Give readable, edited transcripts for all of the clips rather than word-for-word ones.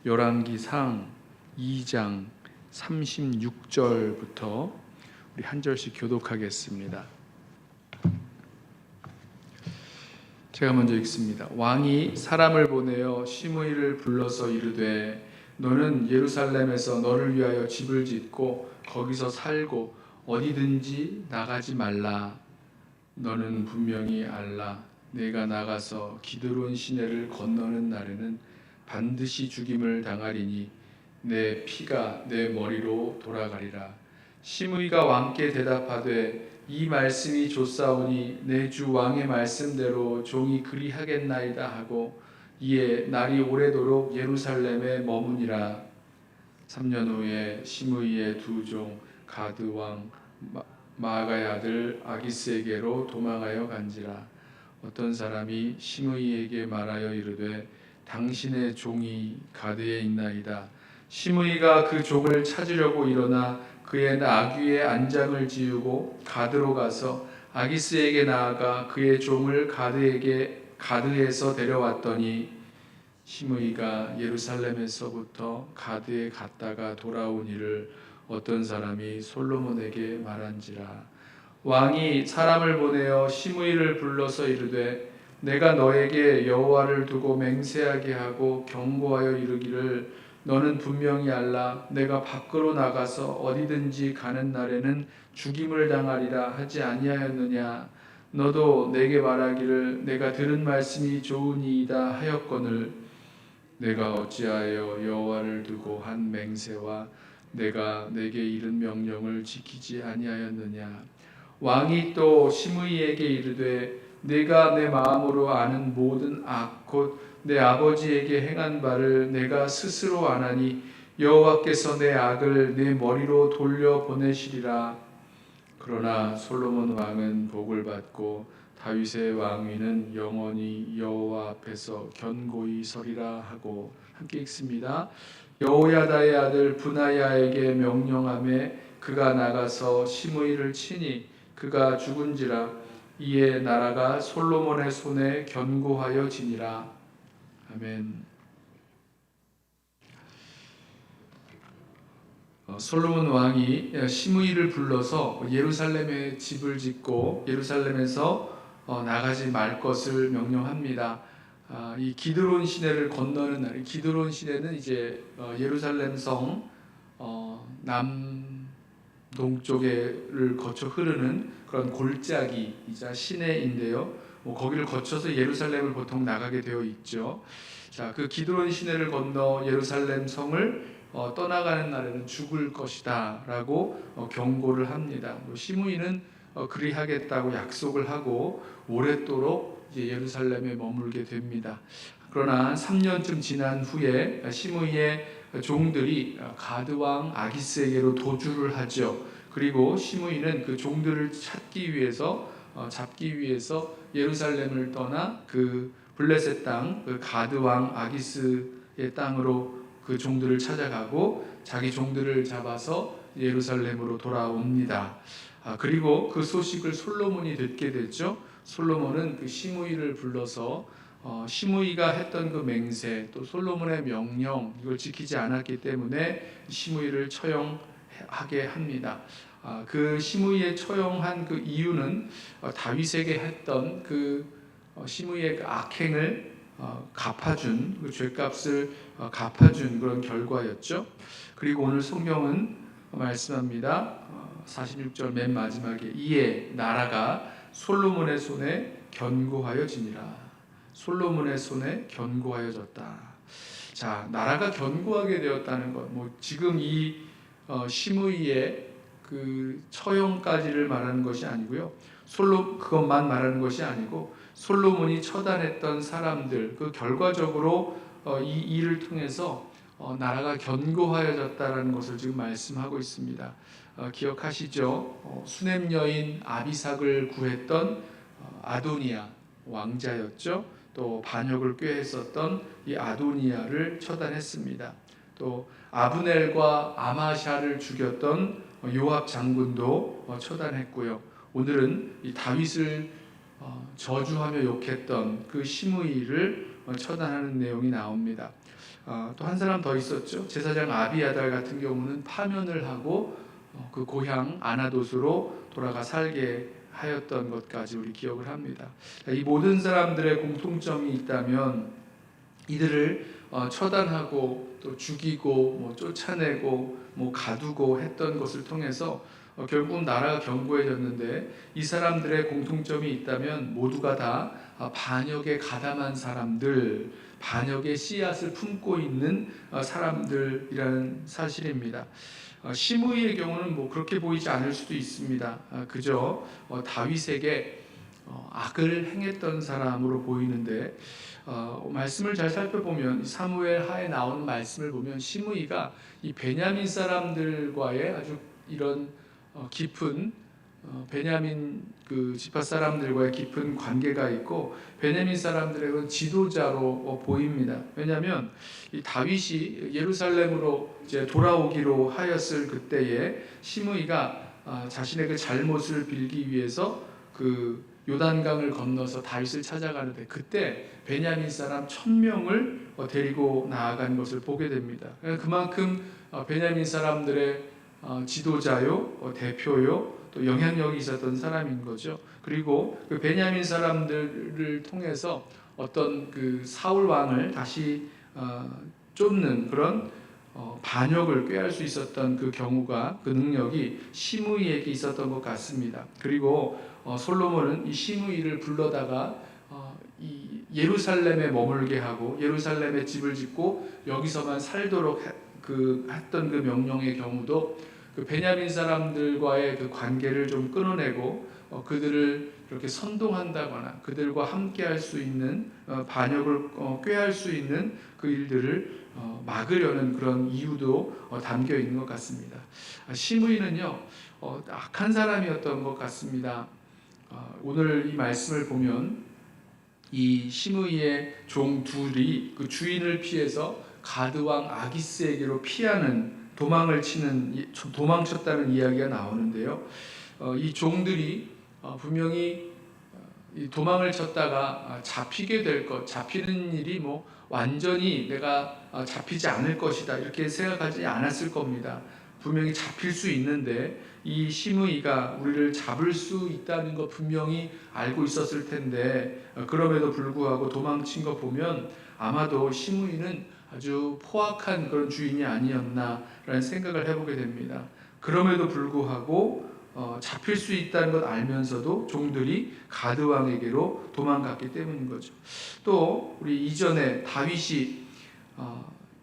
열왕기상 2장 36절부터 우리 한 절씩 교독하겠습니다. 제가 먼저 읽습니다. 왕이 사람을 보내어 시므이를 불러서 이르되 너는 예루살렘에서 너를 위하여 집을 짓고 거기서 살고 어디든지 나가지 말라. 너는 분명히 알라. 내가 나가서 기드론 시내를 건너는 날에는 반드시 죽임을 당하리니 내 피가 내 머리로 돌아가리라. 시므이가 왕께 대답하되 이 말씀이 좋사오니 내 주 왕의 말씀대로 종이 그리하겠나이다 하고 이에 날이 오래도록 예루살렘에 머무니라. 3년 후에 시므이의 두 종 가드 왕 마아가의 아들 아기스에게로 도망하여 간지라. 어떤 사람이 시므이에게 말하여 이르되 당신의 종이 가드에 있나이다. 시므이가 그 종을 찾으려고 일어나 그의 나귀의 안장을 지우고 가드로 가서 아기스에게 나아가 그의 종을 가드에서 데려왔더니 시므이가 예루살렘에서부터 가드에 갔다가 돌아온 일을 어떤 사람이 솔로몬에게 말한지라. 왕이 사람을 보내어 시므이를 불러서 이르되 내가 너에게 여호와를 두고 맹세하게 하고 경고하여 이르기를 너는 분명히 알라. 내가 밖으로 나가서 어디든지 가는 날에는 죽임을 당하리라 하지 아니하였느냐. 너도 내게 말하기를 내가 들은 말씀이 좋으니이다 하였거늘 내가 어찌하여 여호와를 두고 한 맹세와 내가 내게 이른 명령을 지키지 아니하였느냐. 왕이 또 시므이에게 이르되 내가 내 마음으로 아는 모든 악 곧 내 아버지에게 행한 바를 내가 스스로 아나니 여호와께서 내 악을 내 머리로 돌려 보내시리라. 그러나 솔로몬 왕은 복을 받고 다윗의 왕위는 영원히 여호와 앞에서 견고히 서리라 하고. 함께 읽습니다. 여호야다의 아들 브나야에게 명령하매 그가 나가서 시므이를 치니 그가 죽은지라. 이에 나라가 솔로몬의 손에 견고하여 지니라. 아멘. 솔로몬 왕이 시므이를 불러서 예루살렘에 집을 짓고 예루살렘에서 나가지 말 것을 명령합니다. 이 기드론 시내를 건너는 날, 기드론 시내는 이제 예루살렘 성 남동쪽을 거쳐 흐르는 그런 골짜기이자 시내인데요. 거기를 거쳐서 예루살렘을 보통 나가게 되어 있죠. 자, 그 기드론 시내를 건너 예루살렘 성을 떠나가는 날에는 죽을 것이다 라고 경고를 합니다. 시므이는 그리하겠다고 약속을 하고 오랫도록 이제 예루살렘에 머물게 됩니다. 그러나 3년쯤 지난 후에 시므이의 종들이 가드왕 아기스에게로 도주를 하죠. 그리고 시므이는 그 종들을 잡기 위해서 예루살렘을 떠나 그 블레셋 땅, 그 가드왕 아기스의 땅으로 그 종들을 찾아가고 자기 종들을 잡아서 예루살렘으로 돌아옵니다. 그리고 그 소식을 솔로몬이 듣게 됐죠. 솔로몬은 그 시므이를 불러서 시므이가 했던 그 맹세 또 솔로몬의 명령 이걸 지키지 않았기 때문에 시므이를 처형하게 합니다. 그 시므이의 처형한 그 이유는 다윗에게 했던 그 시므이의 그 악행을 갚아준 그 죄값을 갚아준 그런 결과였죠. 그리고 오늘 성경은 말씀합니다. 46절 맨 마지막에 이에 나라가 솔로몬의 손에 견고하여지니라. 솔로몬의 손에 견고하여졌다. 자, 나라가 견고하게 되었다는 것, 지금 이 시므이의 그 처형까지를 말하는 것이 아니고요. 그것만 말하는 것이 아니고 솔로몬이 처단했던 사람들 그 결과적으로 이 일을 통해서 나라가 견고하여졌다라는 것을 지금 말씀하고 있습니다. 기억하시죠? 수냄 여인 아비삭을 구했던 아도니아 왕자였죠. 또 반역을 꾀했었던 이 아도니아를 처단했습니다. 또 아브넬과 아마샤를 죽였던 요압 장군도 처단했고요. 오늘은 이 다윗을 저주하며 욕했던 그 시므이를 처단하는 내용이 나옵니다. 또 한 사람 더 있었죠. 제사장 아비아달 같은 경우는 파면을 하고 그 고향 아나돗으로 돌아가 살게 하였던 것까지 우리 기억을 합니다. 이 모든 사람들의 공통점이 있다면 이들을 처단하고 또 죽이고 쫓아내고 가두고 했던 것을 통해서 결국 나라가 견고해졌는데, 이 사람들의 공통점이 있다면 모두가 다 반역에 가담한 사람들, 반역의 씨앗을 품고 있는 사람들이라는 사실입니다. 시므이의 경우는 그렇게 보이지 않을 수도 있습니다. 그저 다윗에게 악을 행했던 사람으로 보이는데, 말씀을 잘 살펴보면 사무엘 하에 나오는 말씀을 보면 시므이가 이 베냐민 사람들과의 아주 이런 깊은 베냐민 그 지파 사람들과의 깊은 관계가 있고, 베냐민 사람들의 지도자로 보입니다. 왜냐하면 이 다윗이 예루살렘으로 이제 돌아오기로 하였을 그때에 시므이가 자신의 그 잘못을 빌기 위해서 그 요단강을 건너서 다윗을 찾아가는데, 그때 베냐민 사람 1000명을 데리고 나아간 것을 보게 됩니다. 그만큼 베냐민 사람들의 지도자요, 대표요, 또 영향력이 있었던 사람인 거죠. 그리고 그 베냐민 사람들을 통해서 어떤 그 사울 왕을 다시 쫓는 그런 반역을 꾀할 수 있었던 그 경우가, 그 능력이 시므이에게 있었던 것 같습니다. 그리고 솔로몬은 이 시므이를 불러다가 이 예루살렘에 머물게 하고 예루살렘에 집을 짓고 여기서만 살도록 했던 그 명령의 경우도 그 베냐민 사람들과의 그 관계를 좀 끊어내고 그들을 이렇게 선동한다거나 그들과 함께할 수 있는 반역을 꾀할 수 있는 그 일들을 막으려는 그런 이유도 담겨 있는 것 같습니다. 시므이는요 악한 사람이었던 것 같습니다. 오늘 이 말씀을 보면 이 시므이의 종 둘이 그 주인을 피해서 가드왕 아기스에게로 피하는 도망쳤다는 이야기가 나오는데요. 이 종들이 분명히 도망을 쳤다가 잡히게 될 것, 잡히는 일이 완전히 내가 잡히지 않을 것이다 이렇게 생각하지 않았을 겁니다. 분명히 잡힐 수 있는데, 이 시므이가 우리를 잡을 수 있다는 거 분명히 알고 있었을 텐데 그럼에도 불구하고 도망친 거 보면 아마도 시므이는 아주 포악한 그런 주인이 아니었나라는 생각을 해보게 됩니다. 그럼에도 불구하고 잡힐 수 있다는 것 알면서도 종들이 가드 왕에게로 도망갔기 때문인 거죠. 또 우리 이전에 다윗이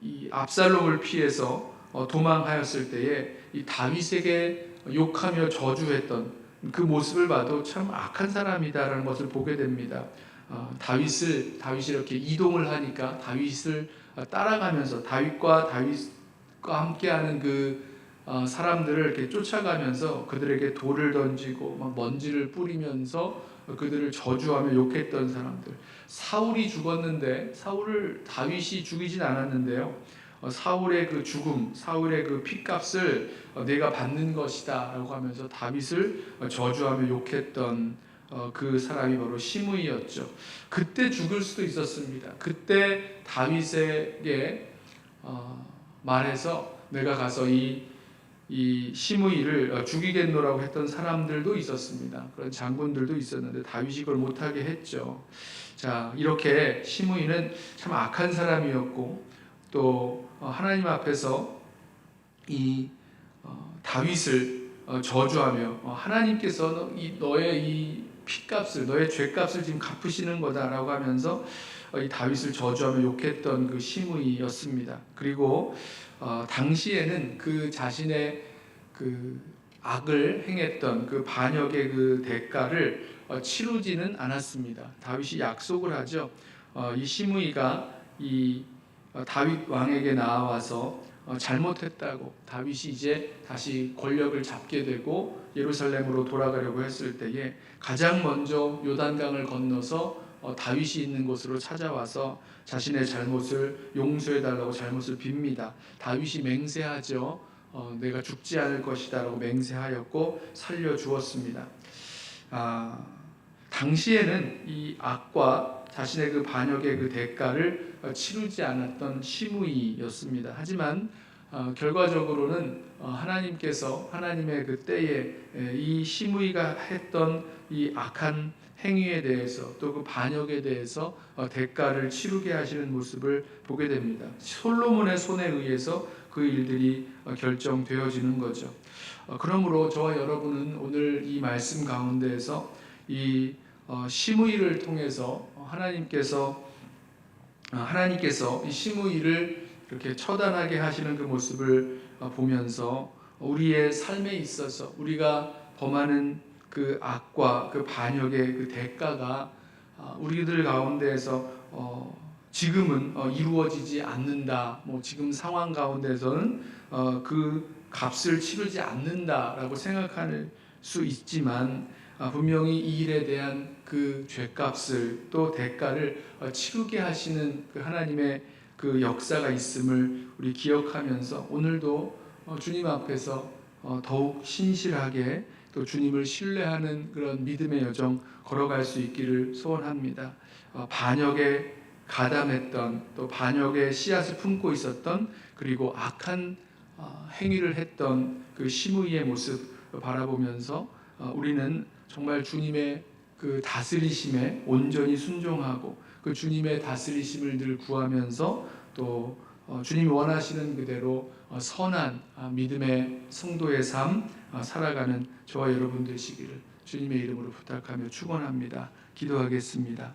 이 압살롬을 피해서 도망하였을 때에 이 다윗에게 욕하며 저주했던 그 모습을 봐도 참 악한 사람이다라는 것을 보게 됩니다. 다윗이 이렇게 이동을 하니까 다윗을 따라가면서 다윗과 함께하는 그 사람들을 이렇게 쫓아가면서 그들에게 돌을 던지고 막 먼지를 뿌리면서 그들을 저주하며 욕했던 사람들. 사울이 죽었는데 사울을 다윗이 죽이진 않았는데요. 사울의 그 죽음, 사울의 그 핏값을 내가 받는 것이다 라고 하면서 다윗을 저주하며 욕했던 그 사람이 바로 시므이였죠. 그때 죽을 수도 있었습니다. 그때 다윗에게 말해서 내가 가서 이 시므이를 죽이겠노라고 했던 사람들도 있었습니다. 그런 장군들도 있었는데 다윗이 그걸 못하게 했죠. 자, 이렇게 시므이는 참 악한 사람이었고, 또 하나님 앞에서 이 다윗을 저주하며 하나님께서 너의 이 핏값을, 너의 죄값을 지금 갚으시는 거다라고 하면서 이 다윗을 저주하며 욕했던 그 시므이였습니다. 그리고 당시에는 그 자신의 그 악을 행했던 그 반역의 그 대가를 치르지는 않았습니다. 다윗이 약속을 하죠. 이 시므이가 이 다윗 왕에게 나와서 잘못했다고, 다윗이 이제 다시 권력을 잡게 되고 예루살렘으로 돌아가려고 했을 때에 가장 먼저 요단강을 건너서 다윗이 있는 곳으로 찾아와서 자신의 잘못을 용서해달라고 잘못을 빕니다. 다윗이 맹세하죠. 내가 죽지 않을 것이다 라고 맹세하였고 살려주었습니다. 당시에는 이 악과 자신의 그 반역의 그 대가를 치르지 않았던 시므이였습니다. 하지만 결과적으로는 하나님께서 하나님의 그 때에 이 시므이가 했던 이 악한 행위에 대해서 또 그 반역에 대해서 대가를 치르게 하시는 모습을 보게 됩니다. 솔로몬의 손에 의해서 그 일들이 결정되어지는 거죠. 그러므로 저와 여러분은 오늘 이 말씀 가운데에서 이 시므이를 통해서 하나님께서 이 시므이를 이렇게 처단하게 하시는 그 모습을 보면서 우리의 삶에 있어서 우리가 범하는 그 악과 그 반역의 그 대가가 우리들 가운데에서 지금은 이루어지지 않는다. 지금 상황 가운데서는 그 값을 치르지 않는다라고 생각할 수 있지만 분명히 이 일에 대한 그 죄값을 또 대가를 치르게 하시는 그 하나님의 그 역사가 있음을 우리 기억하면서 오늘도 주님 앞에서 더욱 신실하게 또 주님을 신뢰하는 그런 믿음의 여정 걸어갈 수 있기를 소원합니다. 반역에 가담했던 또 반역의 씨앗을 품고 있었던 그리고 악한 행위를 했던 그 시므이의 모습 바라보면서 우리는 정말 주님의 그 다스리심에 온전히 순종하고 그 주님의 다스리심을 늘 구하면서 또 주님이 원하시는 그대로 선한 믿음의 성도의 삶 살아가는 저와 여러분 되시기를 주님의 이름으로 부탁하며 축원합니다. 기도하겠습니다.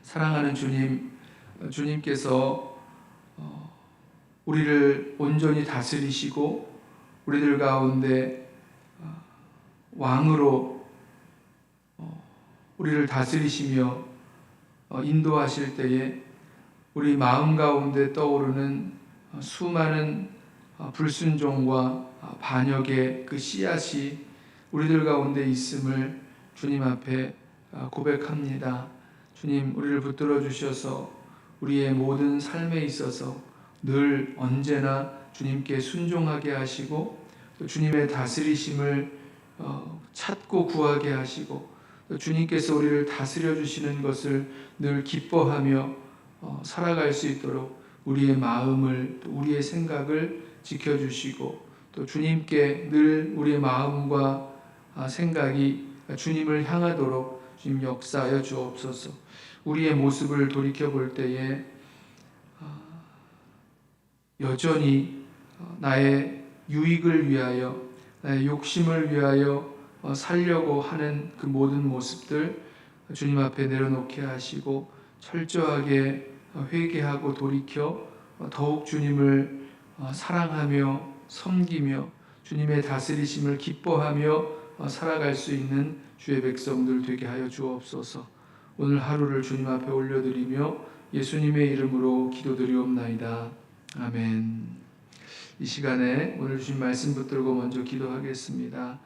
사랑하는 주님, 주님께서 우리를 온전히 다스리시고 우리들 가운데 왕으로 우리를 다스리시며 인도하실 때에 우리 마음 가운데 떠오르는 수많은 불순종과 반역의 그 씨앗이 우리들 가운데 있음을 주님 앞에 고백합니다. 주님, 우리를 붙들어 주셔서 우리의 모든 삶에 있어서 늘 언제나 주님께 순종하게 하시고 또 주님의 다스리심을 찾고 구하게 하시고 또 주님께서 우리를 다스려 주시는 것을 늘 기뻐하며 살아갈 수 있도록 우리의 마음을 또 우리의 생각을 지켜주시고 또 주님께 늘 우리의 마음과 생각이 주님을 향하도록 주님 역사하여 주옵소서. 우리의 모습을 돌이켜 볼 때에 여전히 나의 유익을 위하여 나의 욕심을 위하여 살려고 하는 그 모든 모습들 주님 앞에 내려놓게 하시고 철저하게 회개하고 돌이켜 더욱 주님을 사랑하며 섬기며 주님의 다스리심을 기뻐하며 살아갈 수 있는 주의 백성들 되게 하여 주옵소서. 오늘 하루를 주님 앞에 올려드리며 예수님의 이름으로 기도드리옵나이다. 아멘. 이 시간에 오늘 주신 말씀 붙들고 먼저 기도하겠습니다.